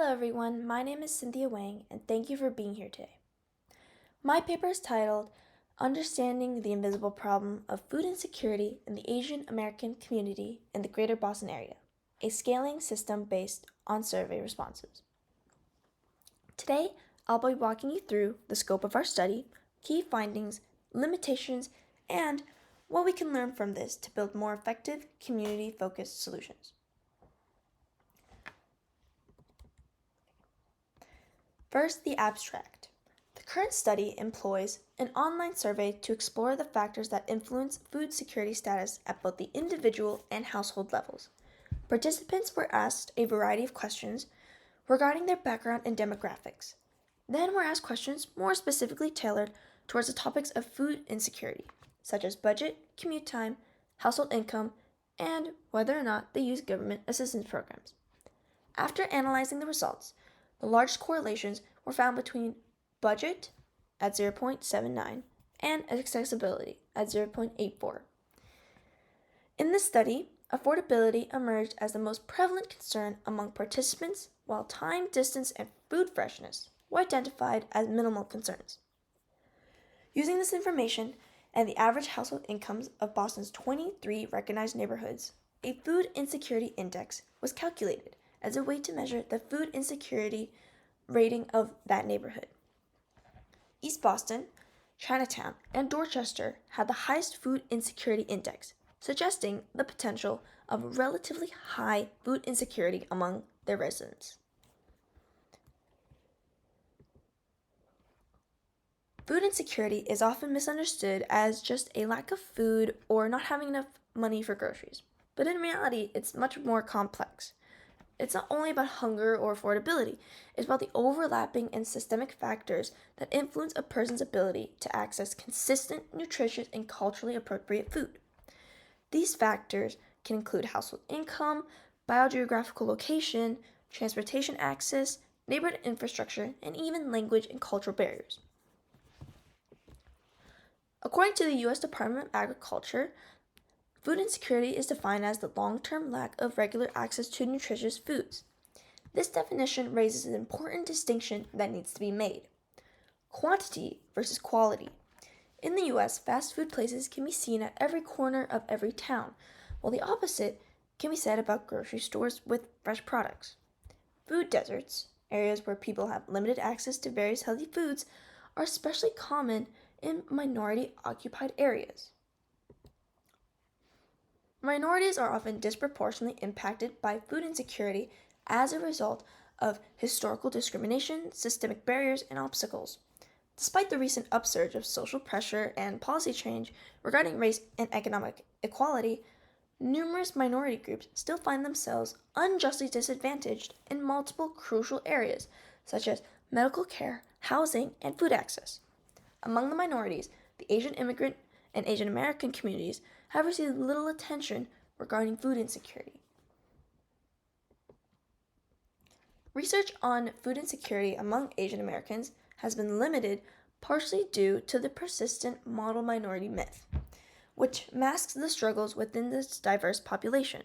Hello everyone, my name is Cynthia Wang and thank you for being here today. My paper is titled Understanding the Invisible Problem of Food Insecurity in the Asian American Community in the Greater Boston Area, a scaling system based on survey responses. Today, I'll be walking you through the scope of our study, key findings, limitations, and what we can learn from this to build more effective community-focused solutions. First, the abstract. The current study employs an online survey to explore the factors that influence food security status at both the individual and household levels. Participants were asked a variety of questions regarding their background and demographics. Then were asked questions more specifically tailored towards the topics of food insecurity, such as budget, commute time, household income, and whether or not they use government assistance programs. After analyzing the results, the largest correlations were found between budget at 0.79 and accessibility at 0.84. In this study, affordability emerged as the most prevalent concern among participants, while time, distance, and food freshness were identified as minimal concerns. Using this information and the average household incomes of Boston's 23 recognized neighborhoods, a food insecurity index was calculated as a way to measure the food insecurity rating of that neighborhood. East Boston, Chinatown, and Dorchester had the highest food insecurity index, suggesting the potential of relatively high food insecurity among their residents. Food insecurity is often misunderstood as just a lack of food or not having enough money for groceries, but in reality, it's much more complex. It's not only about hunger or affordability, it's about the overlapping and systemic factors that influence a person's ability to access consistent, nutritious, and culturally appropriate food. These factors can include household income, biogeographical location, transportation access, neighborhood infrastructure, and even language and cultural barriers. According to the U.S. Department of Agriculture, food insecurity is defined as the long-term lack of regular access to nutritious foods. This definition raises an important distinction that needs to be made: quantity versus quality. In the U.S., fast food places can be seen at every corner of every town, while the opposite can be said about grocery stores with fresh products. Food deserts, areas where people have limited access to various healthy foods, are especially common in minority-occupied areas. Minorities are often disproportionately impacted by food insecurity as a result of historical discrimination, systemic barriers, and obstacles. Despite the recent upsurge of social pressure and policy change regarding race and economic equality, numerous minority groups still find themselves unjustly disadvantaged in multiple crucial areas, such as medical care, housing, and food access. Among the minorities, the Asian immigrant and Asian American communities have received little attention regarding food insecurity. Research on food insecurity among Asian Americans has been limited, partially due to the persistent model minority myth, which masks the struggles within this diverse population.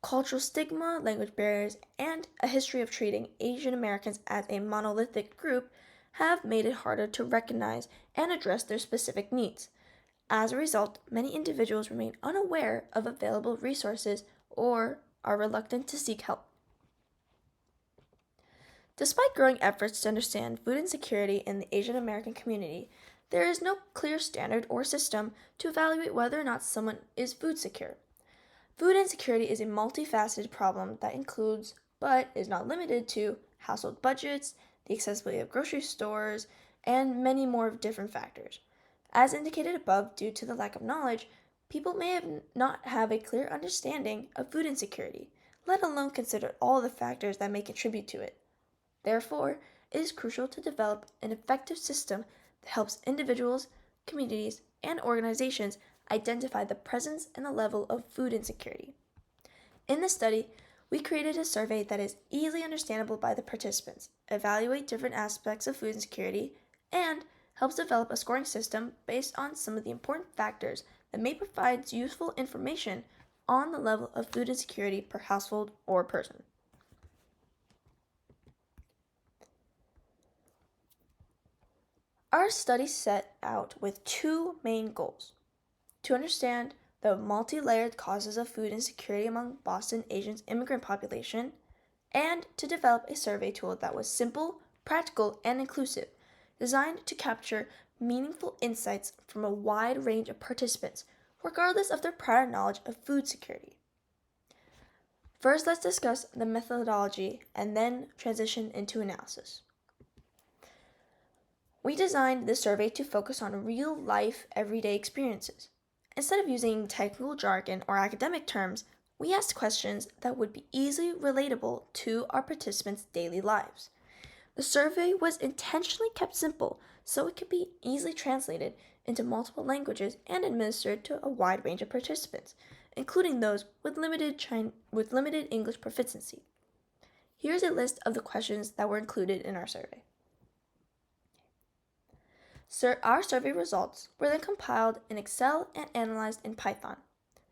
Cultural stigma, language barriers, and a history of treating Asian Americans as a monolithic group have made it harder to recognize and address their specific needs. As a result, many individuals remain unaware of available resources or are reluctant to seek help. Despite growing efforts to understand food insecurity in the Asian American community, there is no clear standard or system to evaluate whether or not someone is food secure. Food insecurity is a multifaceted problem that includes, but is not limited to, household budgets, the accessibility of grocery stores, and many more different factors. As indicated above, due to the lack of knowledge, people may not have a clear understanding of food insecurity, let alone consider all the factors that may contribute to it. Therefore, it is crucial to develop an effective system that helps individuals, communities, and organizations identify the presence and the level of food insecurity. In this study, we created a survey that is easily understandable by the participants, evaluate different aspects of food insecurity, and helps develop a scoring system based on some of the important factors that may provide useful information on the level of food insecurity per household or person. Our study set out with two main goals: to understand the multi-layered causes of food insecurity among Boston Asians' immigrant population, and to develop a survey tool that was simple, practical, and inclusive, designed to capture meaningful insights from a wide range of participants, regardless of their prior knowledge of food security. First, let's discuss the methodology and then transition into analysis. We designed this survey to focus on real-life, everyday experiences. Instead of using technical jargon or academic terms, we asked questions that would be easily relatable to our participants' daily lives. The survey was intentionally kept simple so it could be easily translated into multiple languages and administered to a wide range of participants, including those with limited English proficiency. Here's a list of the questions that were included in our survey. Our survey results were then compiled in Excel and analyzed in Python.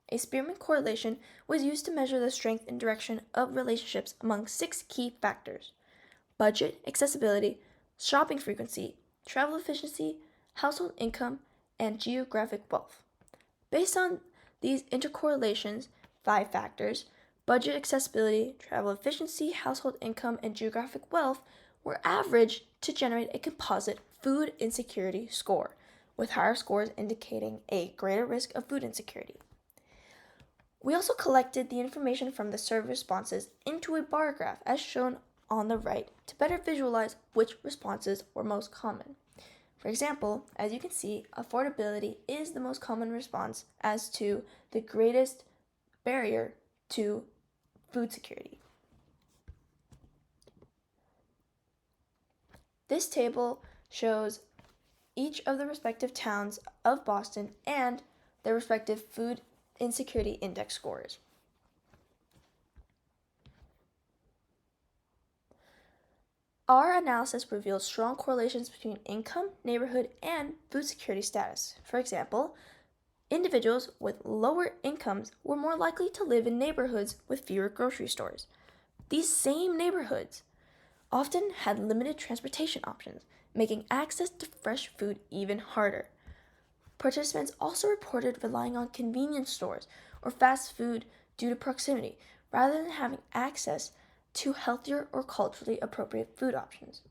A Spearman correlation was used to measure the strength and direction of relationships among 6 key factors: budget, accessibility, shopping frequency, travel efficiency, household income, and geographic wealth. Based on these intercorrelations, 5 factors, budget, accessibility, travel efficiency, household income, and geographic wealth, were averaged to generate a composite food insecurity score, with higher scores indicating a greater risk of food insecurity. We also collected the information from the survey responses into a bar graph as shown on the right to better visualize which responses were most common. For example, as you can see, affordability is the most common response as to the greatest barrier to food security. This table shows each of the respective towns of Boston and their respective food insecurity index scores. Our analysis revealed strong correlations between income, neighborhood, and food security status. For example, individuals with lower incomes were more likely to live in neighborhoods with fewer grocery stores. These same neighborhoods often had limited transportation options, making access to fresh food even harder. Participants also reported relying on convenience stores or fast food due to proximity, rather than having access to healthier or culturally appropriate food options.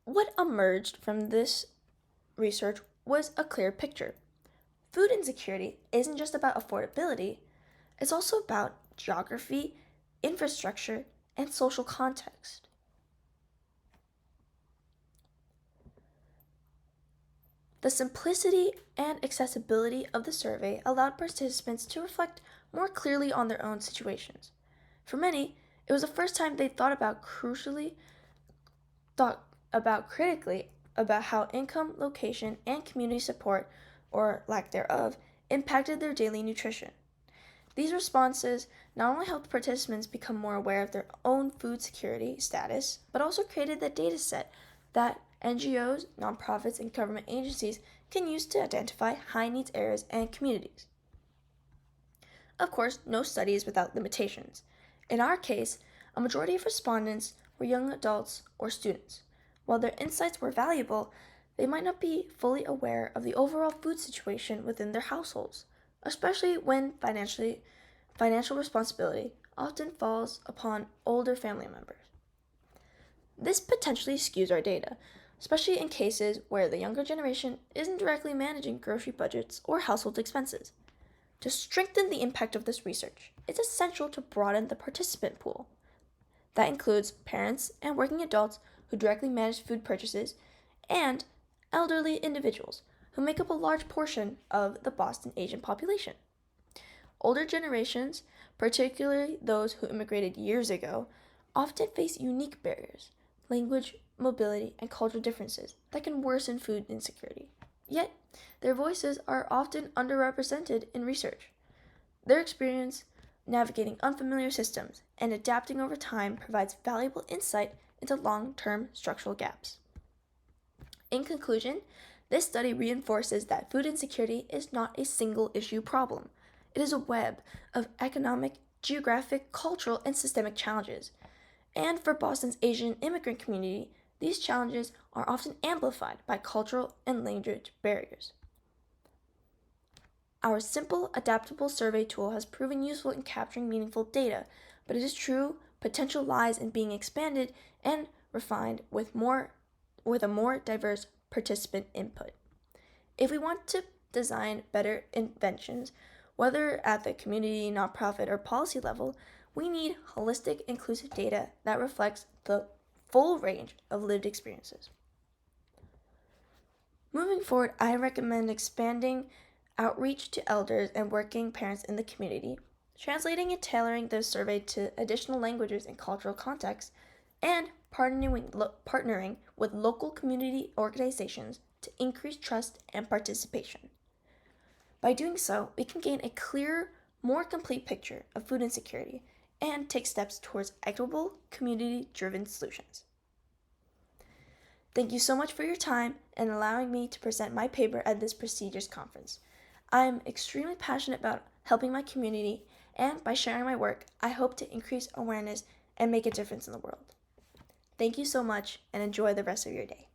What emerged from this research was a clear picture. Food insecurity isn't just about affordability, it's also about geography, infrastructure, and social context. The simplicity and accessibility of the survey allowed participants to reflect more clearly on their own situations. For many, it was the first time they thought critically about how income, location, and community support, or lack thereof, impacted their daily nutrition. These responses not only helped participants become more aware of their own food security status, but also created the data set that NGOs, nonprofits, and government agencies can use to identify high-needs areas and communities. Of course, no study is without limitations. In our case, a majority of respondents were young adults or students. While their insights were valuable, they might not be fully aware of the overall food situation within their households, especially when financial responsibility often falls upon older family members. This potentially skews our data, especially in cases where the younger generation isn't directly managing grocery budgets or household expenses. To strengthen the impact of this research, it's essential to broaden the participant pool. That includes parents and working adults who directly manage food purchases, and elderly individuals who make up a large portion of the Boston Asian population. Older generations, particularly those who immigrated years ago, often face unique barriers, language, mobility, and cultural differences that can worsen food insecurity. Yet, their voices are often underrepresented in research. Their experience navigating unfamiliar systems and adapting over time provides valuable insight into long-term structural gaps. In conclusion, this study reinforces that food insecurity is not a single-issue problem. It is a web of economic, geographic, cultural, and systemic challenges. And for Boston's Asian immigrant community, these challenges are often amplified by cultural and language barriers. Our simple, adaptable survey tool has proven useful in capturing meaningful data, but it is true potential lies in being expanded and refined with a more diverse participant input. If we want to design better inventions, whether at the community, nonprofit, or policy level, we need holistic, inclusive data that reflects the full range of lived experiences. Moving forward, I recommend expanding outreach to elders and working parents in the community, translating and tailoring the survey to additional languages and cultural contexts, and partnering with local community organizations to increase trust and participation. By doing so, we can gain a clearer, more complete picture of food insecurity and take steps towards equitable, community-driven solutions. Thank you so much for your time and allowing me to present my paper at this prestigious conference. I am extremely passionate about helping my community, and by sharing my work, I hope to increase awareness and make a difference in the world. Thank you so much, and enjoy the rest of your day.